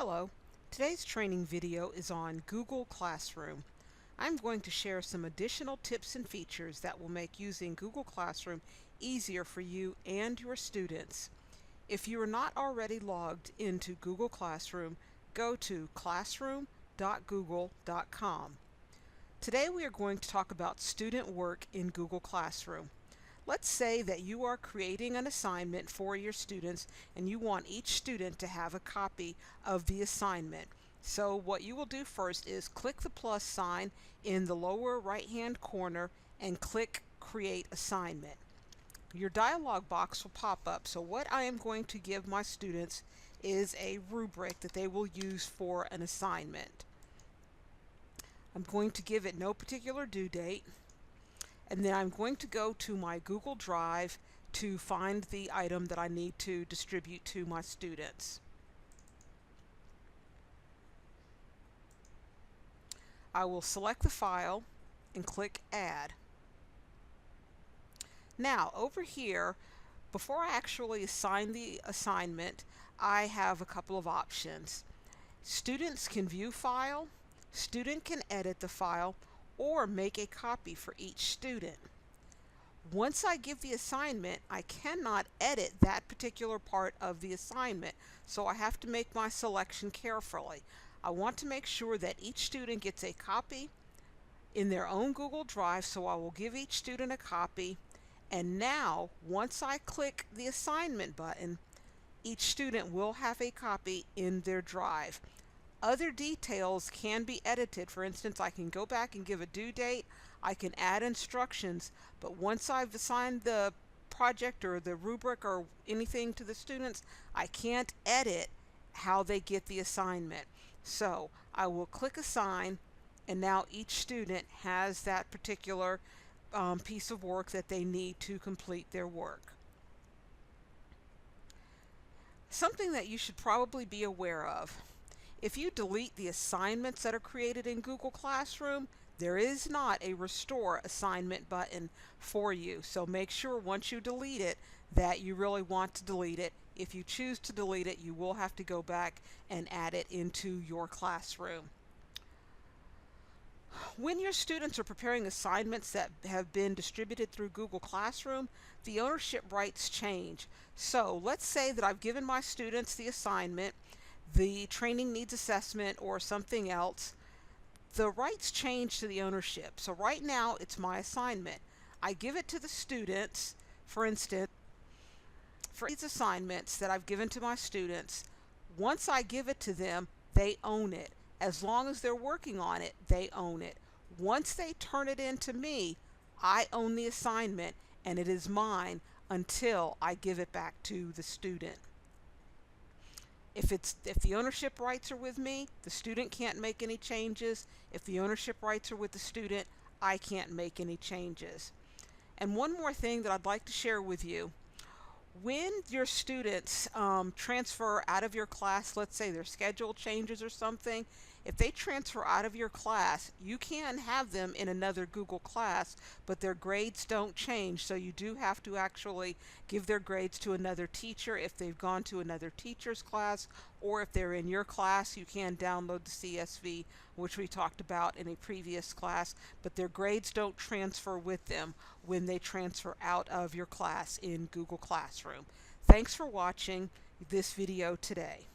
Hello. Today's training video is on Google Classroom. I'm going to share some additional tips and features that will make using Google Classroom easier for you and your students. If you are not already logged into Google Classroom, go to classroom.google.com. Today we are going to talk about student work in Google Classroom. Let's say that you are creating an assignment for your students and you want each student to have a copy of the assignment. So what you will do first is click the plus sign in the lower right hand corner and click Create Assignment. Your dialog box will pop up. So what I am going to give my students is a rubric that they will use for an assignment. I'm going to give it no particular due date. And then I'm going to go to my Google Drive to find the item that I need to distribute to my students. I will select the file and click Add. Now over here, before I actually assign the assignment, I have a couple of options. Students can view file, student can edit the file, or make a copy for each student. Once I give the assignment, I cannot edit that particular part of the assignment, so I have to make my selection carefully. I want to make sure that each student gets a copy in their own Google Drive, so I will give each student a copy. And now, once I click the assignment button, each student will have a copy in their drive. Other details can be edited. For instance, I can go back and give a due date, I can add instructions, but once I've assigned the project or the rubric or anything to the students, I can't edit how they get the assignment. So I will click Assign, and now each student has that particular piece of work that they need to complete their work. Something that you should probably be aware of: if you delete the assignments that are created in Google Classroom, there is not a Restore Assignment button for you. So make sure once you delete it that you really want to delete it. If you choose to delete it, you will have to go back and add it into your classroom. When your students are preparing assignments that have been distributed through Google Classroom, the ownership rights change. So let's say that I've given my students the assignment, the training needs assessment, or something else. The rights change to the ownership. So right now it's my assignment. I give it to the students. For instance, for these assignments that I've given to my students, once I give it to them, they own it. As long as they're working on it, they own it. Once they turn it in to me, I own the assignment and it is mine until I give it back to the student. If the ownership rights are with me, the student can't make any changes. If the ownership rights are with the student, I can't make any changes. And one more thing that I'd like to share with you: when your students transfer out of your class, let's say their schedule changes or something, if they transfer out of your class, you can have them in another Google class, but their grades don't change. So you do have to actually give their grades to another teacher if they've gone to another teacher's class, or if they're in your class, you can download the CSV, which we talked about in a previous class, but their grades don't transfer with them when they transfer out of your class in Google Classroom. Thanks for watching this video today.